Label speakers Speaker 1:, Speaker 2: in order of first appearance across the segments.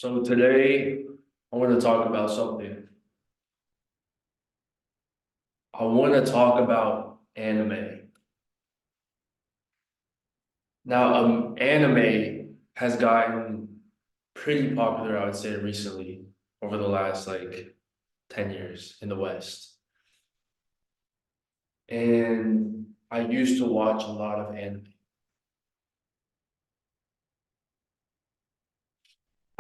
Speaker 1: So today I want to talk about something. I want to talk about anime. Now, anime has gotten pretty popular, I would say, recently over the last 10 years in the West. And I used to watch a lot of anime.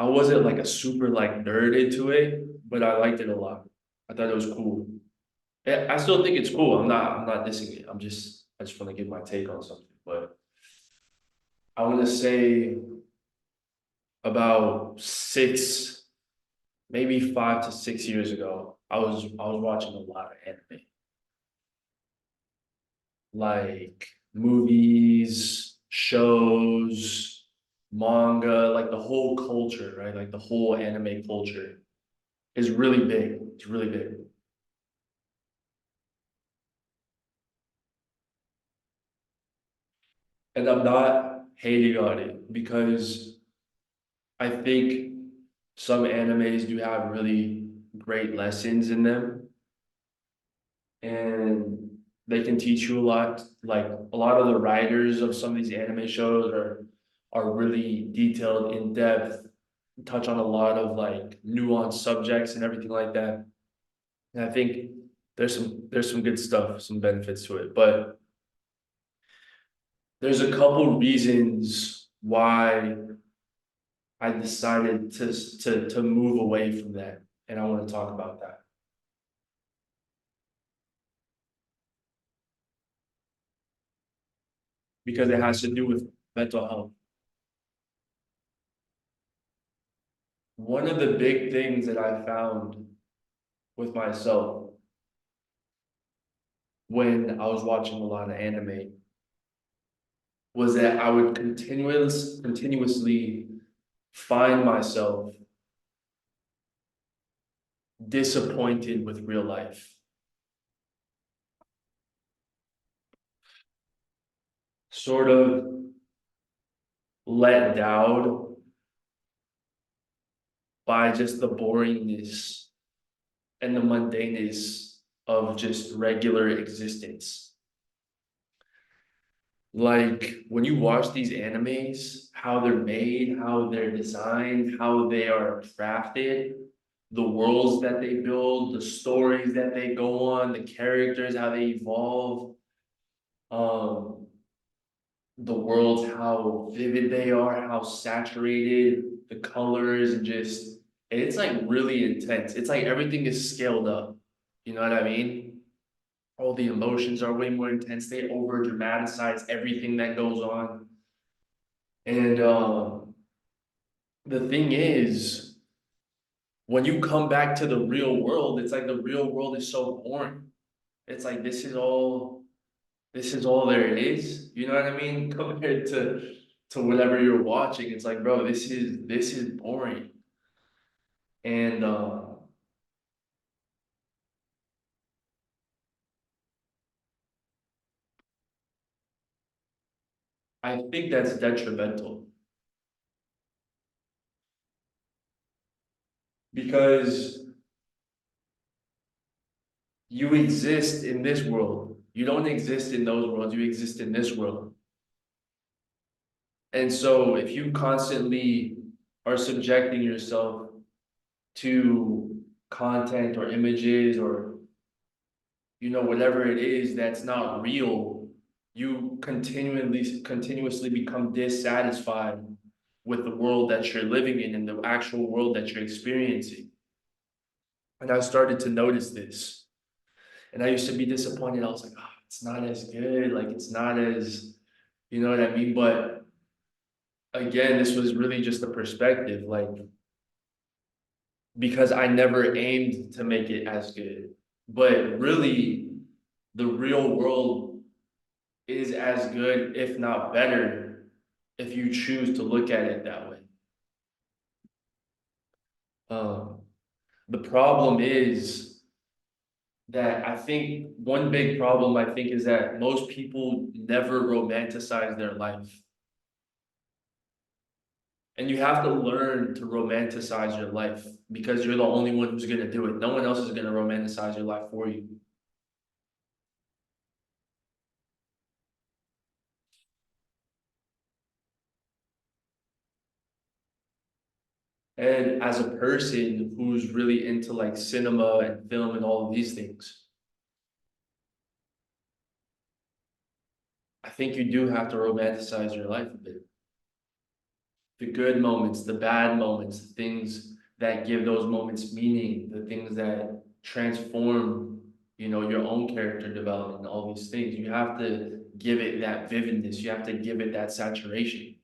Speaker 1: I wasn't like a super nerd into it, but I liked it a lot. I thought it was cool. I still think it's cool. I'm not dissing it. I just want to give my take on something. But I want to say about maybe 5 to 6 years ago, I was watching a lot of anime, like movies, shows, manga, like the whole culture, right? Like the whole anime culture is really big. It's really big. And I'm not hating on it because I think some animes do have really great lessons in them and they can teach you a lot. Like a lot of the writers of some of these anime shows are really detailed, in depth, touch on a lot of nuanced subjects and everything like that. And I think there's some good stuff, some benefits to it. But there's a couple reasons why I decided to move away from that, and I want to talk about that because it has to do with mental health. One of the big things that I found with myself when I was watching a lot of anime was that I would continuously find myself disappointed with real life, sort of let down by just the boringness and the mundaneness of just regular existence. Like when you watch these animes, how they're made, how they're designed, how they are crafted, the worlds that they build, the stories that they go on, the characters, how they evolve, um, the worlds, how vivid they are, how saturated, the colors, and just it's like really intense. It's like everything is scaled up. You know what I mean? All the emotions are way more intense. They over dramatize everything that goes on. And the thing is, when you come back to the real world, it's like the real world is so boring. It's like this is all there is. You know what I mean? Compared to whatever you're watching, it's like, bro, this is boring. And I think that's detrimental because you exist in this world. You don't exist in those worlds, you exist in this world. And so if you constantly are subjecting yourself to content or images or whatever it is that's not real, you continuously become dissatisfied with the world that you're living in and the actual world that you're experiencing. And I started to notice this. And I used to be disappointed. I was like, oh, it's not as good. Like it's not as, you know what I mean? But again, this was really just a perspective, like because I never aimed to make it as good. But really, the real world is as good, if not better, if you choose to look at it that way. Um, the problem is that I think one big problem I think is that most people never romanticize their life. And you have to learn to romanticize your life because you're the only one who's gonna do it. No one else is gonna romanticize your life for you. And as a person who's really into like cinema and film and all of these things, I think you do have to romanticize your life a bit. The good moments, the bad moments, the things that give those moments meaning, the things that transform, your own character development, all these things. You have to give it that vividness. You have to give it that saturation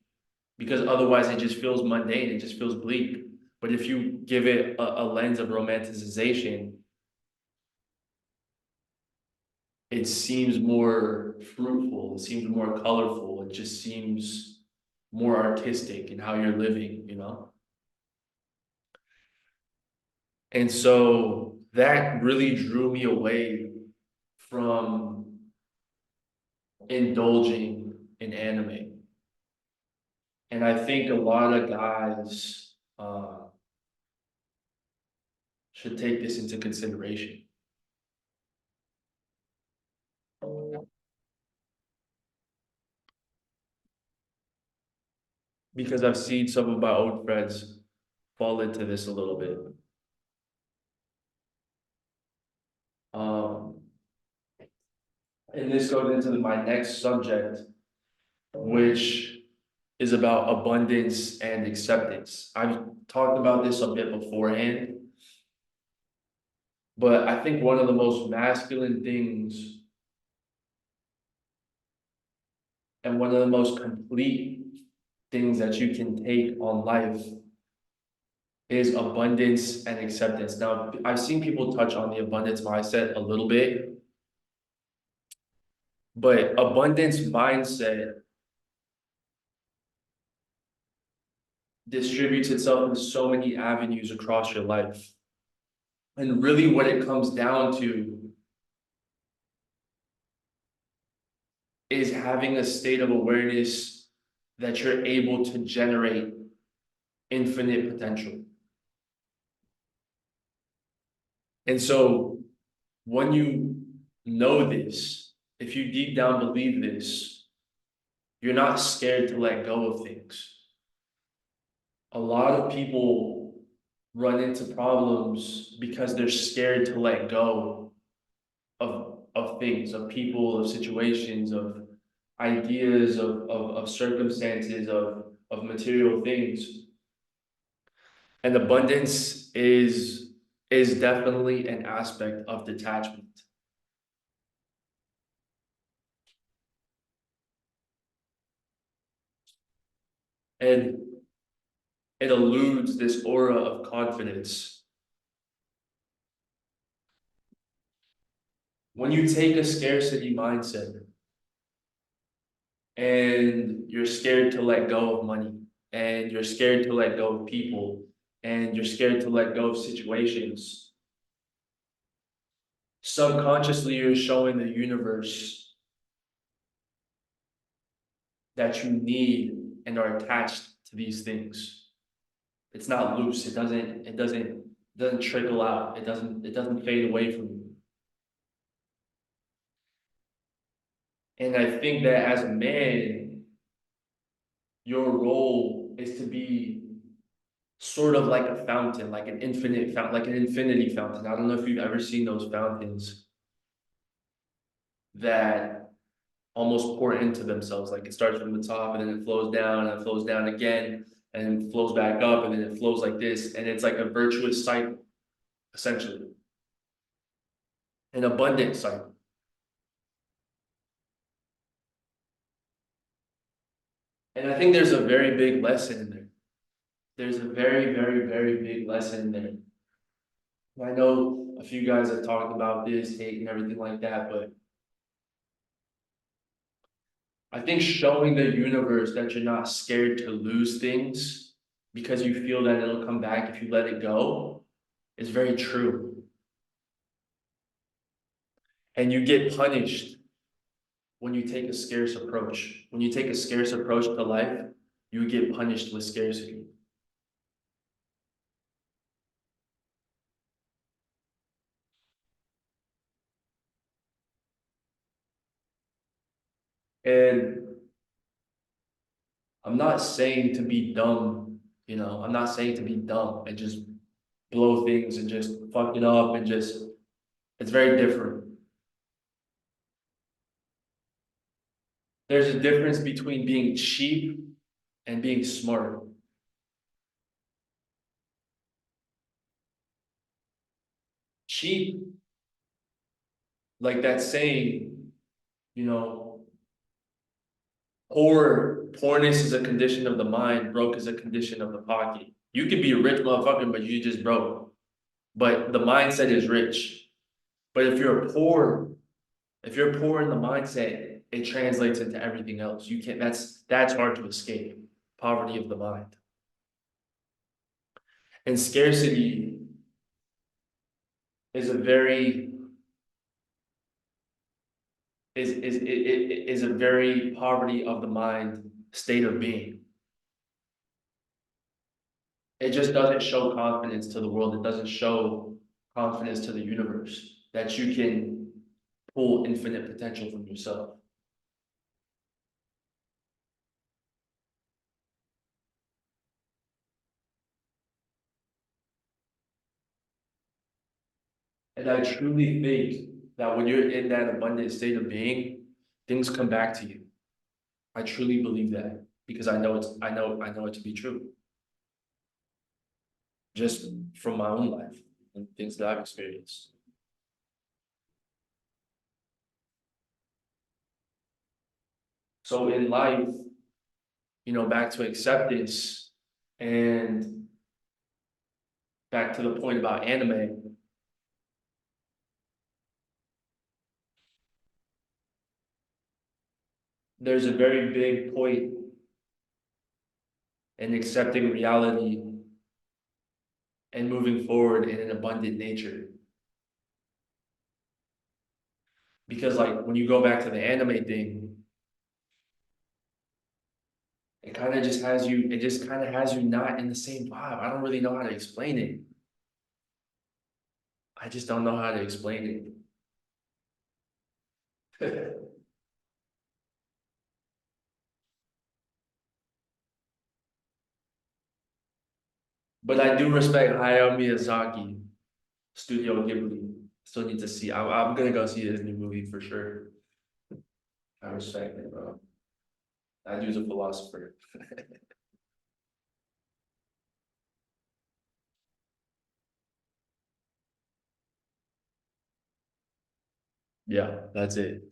Speaker 1: because otherwise it just feels mundane. It just feels bleak. But if you give it a lens of romanticization, it seems more fruitful. It seems more colorful. It just seems more artistic in how you're living. And so that really drew me away from indulging in anime. And I think a lot of guys should take this into consideration because I've seen some of my old friends fall into this a little bit. Um, and this goes into my next subject, which is about abundance and acceptance. I've talked about this a bit beforehand, but I think one of the most masculine things and one of the most complete things that you can take on life is abundance and acceptance. Now, I've seen people touch on the abundance mindset a little bit, but abundance mindset distributes itself in so many avenues across your life. And really, what it comes down to is having a state of awareness that you're able to generate infinite potential. And so, when you know this, if you deep down believe this, you're not scared to let go of things. A lot of people run into problems because they're scared to let go of things, of people, of situations, of ideas, of circumstances, of material things. And abundance is definitely an aspect of detachment. And it eludes this aura of confidence. When you take a scarcity mindset and you're scared to let go of money, and you're scared to let go of people, and you're scared to let go of situations, subconsciously you're showing the universe that you need and are attached to these things. It's not loose. It doesn't trickle out. It doesn't fade away from you. And I think that as a man, your role is to be sort of like a fountain, like an infinite fountain, like an infinity fountain. I don't know if you've ever seen those fountains that almost pour into themselves. Like it starts from the top and then it flows down and it flows down again and it flows back up and then it flows like this. And it's like a virtuous cycle, essentially, an abundant cycle. And I think there's a very big lesson in there. There's a very, very, very big lesson in there. I know a few guys have talked about this, hate and everything like that, but I think showing the universe that you're not scared to lose things because you feel that it'll come back if you let it go is very true. And you get punished when you take a scarce approach. When you take a scarce approach to life, you would get punished with scarcity. And I'm not saying to be dumb, I'm not saying to be dumb and just blow things and just fuck it up and just, it's very different. There's a difference between being cheap and being smart. Cheap, like that saying, you know, poorness is a condition of the mind, broke is a condition of the pocket. You could be a rich motherfucker, but you just broke. But the mindset is rich. But if you're poor in the mindset, it translates into everything else. You can't, that's hard to escape. Poverty of the mind. And scarcity is a very is a very poverty of the mind state of being. It just doesn't show confidence to the world. It doesn't show confidence to the universe that you can pull infinite potential from yourself. And I truly think that when you're in that abundant state of being, things come back to you. I truly believe that because I know it to be true. Just from my own life and things that I've experienced. So in life, back to acceptance and back to the point about anime, there's a very big point in accepting reality and moving forward in an abundant nature. Because like when you go back to the anime thing, it just kind of has you not in the same vibe. I don't really know how to explain it. I just don't know how to explain it. But I do respect Hayao Miyazaki, Studio Ghibli. Still need to see. I'm gonna go see his new movie for sure. I respect it, bro. That dude's a philosopher. Yeah, that's it.